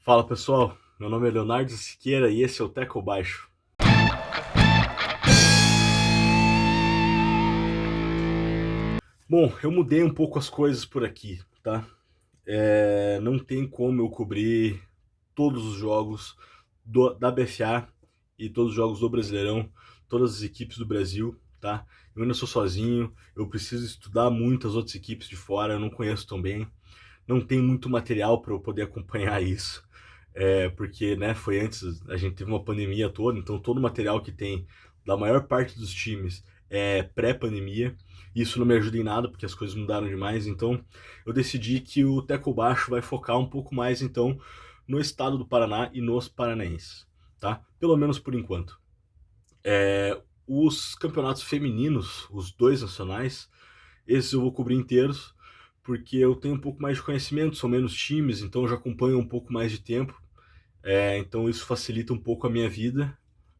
Fala pessoal, meu nome é Leonardo Siqueira e esse é o Teco Baixo. Bom, eu mudei um pouco as coisas por aqui, tá? Não tem como eu cobrir todos os jogos da BFA e todos os jogos do Brasileirão, todas as equipes do Brasil, tá? Eu ainda sou sozinho, eu preciso estudar muitas outras equipes de fora, eu não conheço tão bem, não tem muito material para eu poder acompanhar isso. Porque, né, foi antes, a gente teve uma pandemia toda, então todo o material que tem da maior parte dos times é pré-pandemia. Isso não me ajuda em nada, porque as coisas mudaram demais, então eu decidi que o Teco Baixo vai focar um pouco mais, então, no estado do Paraná e nos paranaenses, tá? Pelo menos por enquanto. Os campeonatos femininos, os dois nacionais, esses eu vou cobrir inteiros, porque eu tenho um pouco mais de conhecimento, são menos times, então eu já acompanho um pouco mais de tempo. Então isso facilita um pouco a minha vida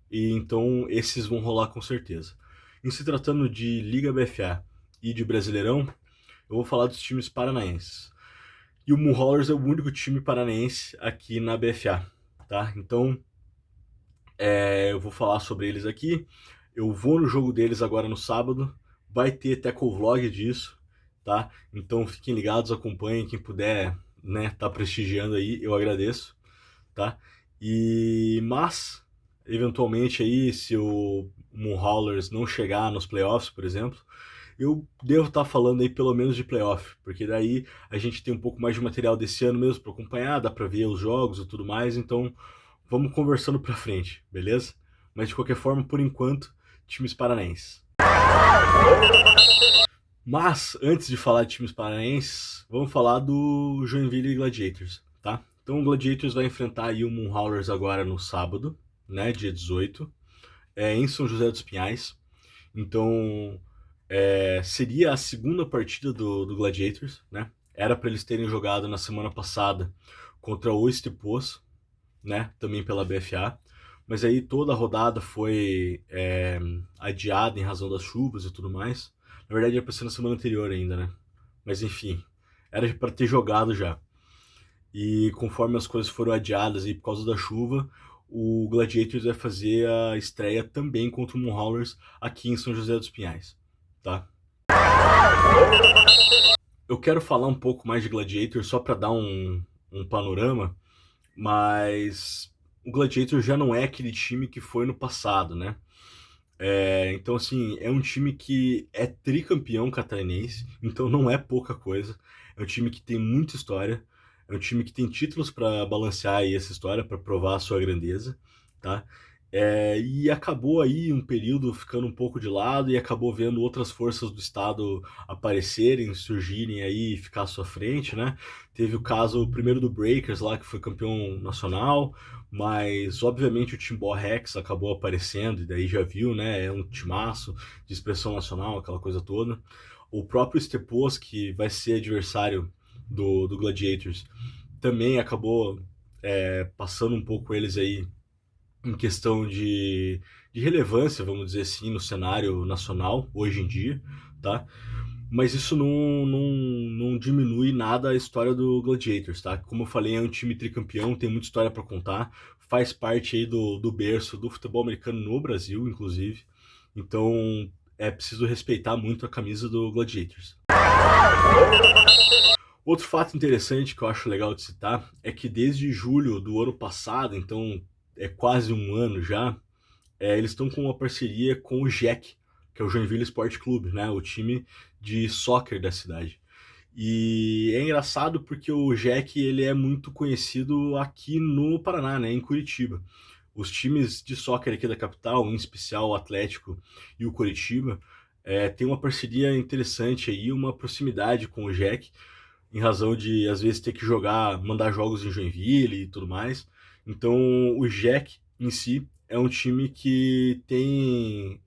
e então esses vão rolar com certeza. Em se tratando de Liga BFA e de Brasileirão, eu vou falar dos times paranaenses. E o Mulhallers é o único time paranaense aqui na BFA, tá? Então eu vou falar sobre eles aqui. Eu vou no jogo deles agora no sábado. Vai ter Teco Vlog disso, tá? Então fiquem ligados, acompanhem quem puder, né, tá prestigiando aí, eu agradeço, tá? Mas eventualmente aí, se o Moonhaulers não chegar nos playoffs, por exemplo, eu devo estar falando aí pelo menos de playoff, porque daí a gente tem um pouco mais de material desse ano mesmo para acompanhar, dá para ver os jogos e tudo mais, então vamos conversando para frente, beleza? Mas de qualquer forma, por enquanto, times paranaenses. Mas antes de falar de times paranaenses, vamos falar do Joinville Gladiators, tá? Então o Gladiators vai enfrentar aí o Moonhaulers agora no sábado, né, dia 18, em São José dos Pinhais. Então seria a segunda partida do Gladiators, né? Era para eles terem jogado na semana passada contra o Estepos, né? Também pela BFA. Mas aí toda a rodada foi adiada em razão das chuvas e tudo mais. Na verdade era para ser na semana anterior ainda, né? Mas enfim, era para ter jogado já. E conforme as coisas foram adiadas e por causa da chuva, o Gladiators vai fazer a estreia também contra o Moonhaulers aqui em São José dos Pinhais, tá? Eu quero falar um pouco mais de Gladiators só para dar um panorama, mas o Gladiators já não é aquele time que foi no passado, né? Então, assim, é um time que é tricampeão catarinense, então não é pouca coisa. É um time que tem muita história, é um time que tem títulos para balancear aí essa história, para provar a sua grandeza, tá? E acabou aí um período ficando um pouco de lado e acabou vendo outras forças do estado aparecerem, surgirem aí e ficar à sua frente, né? Teve o caso primeiro do Breakers lá, que foi campeão nacional, mas obviamente o Timbó Rex acabou aparecendo, e daí já viu, né? É um timaço de expressão nacional, aquela coisa toda. O próprio Stepos, que vai ser adversário do Gladiators, também acabou passando um pouco eles aí em questão de relevância, vamos dizer assim, no cenário nacional hoje em dia, tá? Mas isso não diminui nada a história do Gladiators, tá? Como eu falei, é um time tricampeão, tem muita história para contar, faz parte aí do berço do futebol americano no Brasil, inclusive. Então é preciso respeitar muito a camisa do Gladiators. Outro fato interessante que eu acho legal de citar é que desde julho do ano passado, então é quase um ano já, eles estão com uma parceria com o JEC, que é o Joinville Sport Clube, né? O time de soccer da cidade. E é engraçado porque o JEC ele é muito conhecido aqui no Paraná, né? Em Curitiba. Os times de soccer aqui da capital, em especial o Atlético e o Curitiba, tem uma parceria interessante aí, uma proximidade com o JEC, em razão de às vezes ter que jogar, mandar jogos em Joinville e tudo mais. Então o Jack em si é um time que tem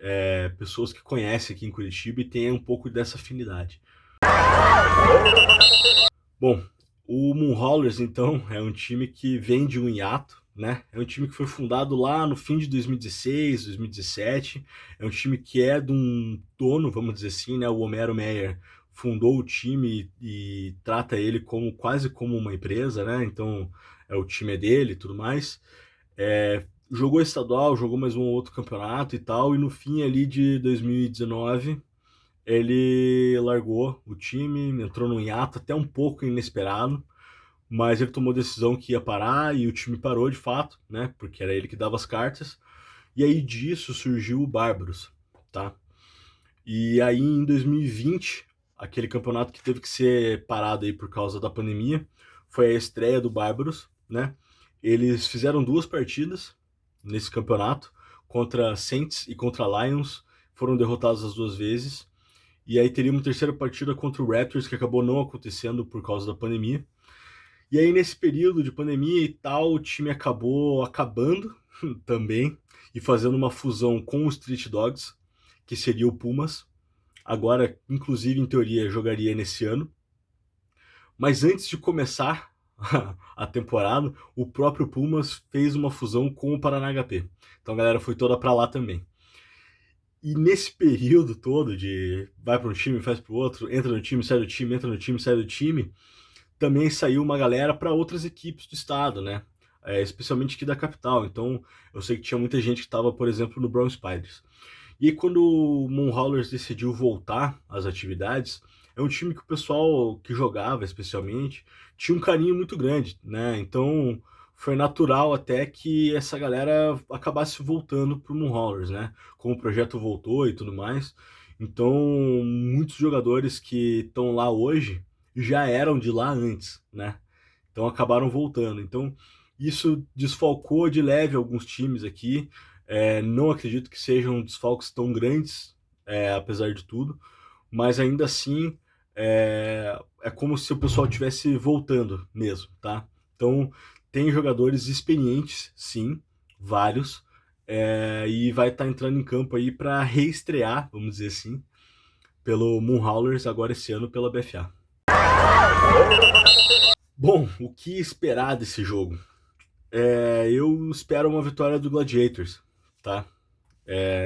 pessoas que conhecem aqui em Curitiba e tem um pouco dessa afinidade. Bom, o Moonhaulers então é um time que vem de um hiato, né? É um time que foi fundado lá no fim de 2016, 2017. É um time que é de um dono, vamos dizer assim, né? O Homero Meyer fundou o time e trata ele como quase como uma empresa, né? Então o time é dele e tudo mais. Jogou estadual, jogou mais um ou outro campeonato e tal, e no fim ali de 2019 ele largou o time, entrou num hiato até um pouco inesperado, mas ele tomou a decisão que ia parar e o time parou de fato, né? Porque era ele que dava as cartas. E aí disso surgiu o Bárbaros, tá? E aí em 2020, aquele campeonato que teve que ser parado aí por causa da pandemia, foi a estreia do Bárbaros, né? Eles fizeram 2 partidas nesse campeonato, contra Saints e contra Lions, foram derrotados as 2 vezes. E aí teria uma terceira partida contra o Raptors, que acabou não acontecendo por causa da pandemia. E aí nesse período de pandemia e tal, o time acabou acabando também e fazendo uma fusão com o Street Dogs, que seria o Pumas. Agora, inclusive, em teoria, jogaria nesse ano. Mas antes de começar a temporada, o próprio Pumas fez uma fusão com o Paraná HP. Então a galera foi toda para lá também. E nesse período todo de vai para um time, faz para o outro, entra no time, sai do time, entra no time, sai do time, também saiu uma galera para outras equipes do estado, né? Especialmente aqui da capital. Então eu sei que tinha muita gente que estava, por exemplo, no Brown Spiders. E aí, quando o Moonhaulers decidiu voltar às atividades, é um time que o pessoal que jogava, especialmente, tinha um carinho muito grande, né? Então foi natural até que essa galera acabasse voltando para o Moonhaulers, né? Como o projeto voltou e tudo mais. Então, muitos jogadores que estão lá hoje já eram de lá antes, né? Então acabaram voltando. Então, isso desfalcou de leve alguns times aqui. Não acredito que sejam desfalques tão grandes, apesar de tudo, mas ainda assim é como se o pessoal estivesse voltando mesmo, tá? Então tem jogadores experientes, sim, vários, e vai estar entrando em campo aí para reestrear, vamos dizer assim, pelo Moonhaulers agora esse ano pela BFA. Bom, o que esperar desse jogo? Eu espero uma vitória do Gladiators, tá?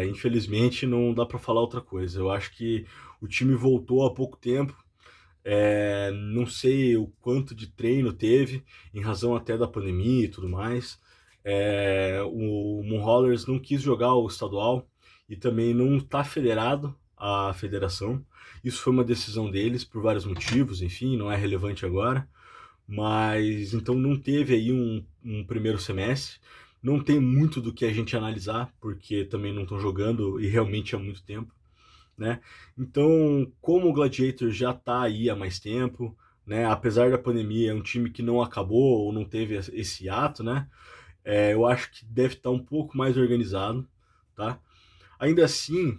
Infelizmente não dá para falar outra coisa. Eu acho que o time voltou há pouco tempo. Não sei o quanto de treino teve, em razão até da pandemia e tudo mais. O Moonhaulers não quis jogar o estadual e também não está federado à federação. Isso foi uma decisão deles por vários motivos, enfim, não é relevante agora. Mas então não teve aí um primeiro semestre. Não tem muito do que a gente analisar, porque também não estão jogando e realmente há muito tempo, né? Então, como o Gladiator já está aí há mais tempo, né? Apesar da pandemia, é um time que não acabou ou não teve esse ato, né? Eu acho que deve estar um pouco mais organizado, tá? Ainda assim,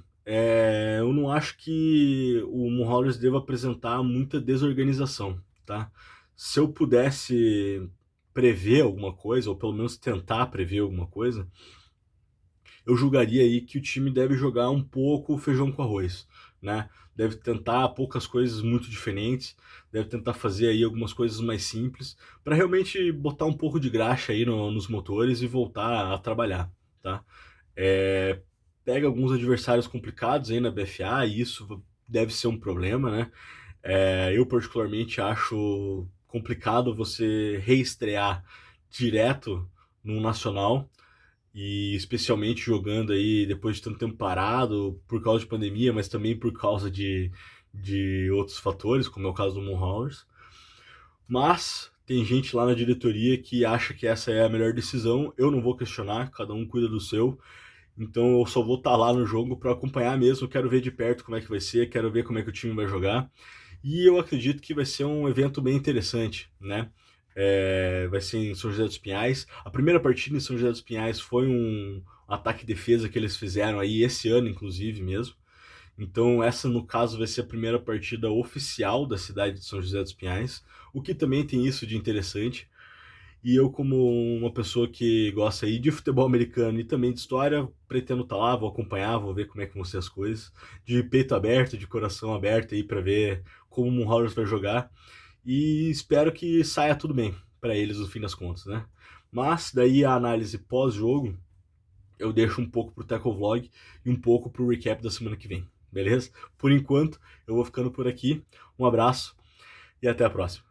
eu não acho que o Moonhaulers deva apresentar muita desorganização, tá? Se eu pudesse prever alguma coisa, ou pelo menos tentar prever alguma coisa, eu julgaria aí que o time deve jogar um pouco feijão com arroz, né? Deve tentar poucas coisas muito diferentes, deve tentar fazer aí algumas coisas mais simples, para realmente botar um pouco de graxa aí nos motores e voltar a trabalhar, tá? É, Pega alguns adversários complicados aí na BFA, e isso deve ser um problema, né? Eu particularmente acho complicado você reestrear direto no Nacional, e especialmente jogando aí depois de tanto tempo parado, por causa de pandemia, mas também por causa de outros fatores, como é o caso do Moonhaulers. Mas tem gente lá na diretoria que acha que essa é a melhor decisão. Eu não vou questionar, cada um cuida do seu. Então eu só vou estar lá no jogo para acompanhar mesmo, quero ver de perto como é que vai ser, quero ver como é que o time vai jogar. E eu acredito que vai ser um evento bem interessante, né? Vai ser em São José dos Pinhais. A primeira partida em São José dos Pinhais foi um ataque e defesa que eles fizeram aí esse ano, inclusive mesmo. Então essa, no caso, vai ser a primeira partida oficial da cidade de São José dos Pinhais, o que também tem isso de interessante. E eu, como uma pessoa que gosta aí de futebol americano e também de história, pretendo estar lá, vou acompanhar, vou ver como é que vão ser as coisas. De peito aberto, de coração aberto aí para ver como o Moonhaulers vai jogar. E espero que saia tudo bem para eles no fim das contas, né? Mas daí a análise pós-jogo eu deixo um pouco pro Tackle Vlog e um pouco pro recap da semana que vem, beleza? Por enquanto, eu vou ficando por aqui. Um abraço e até a próxima.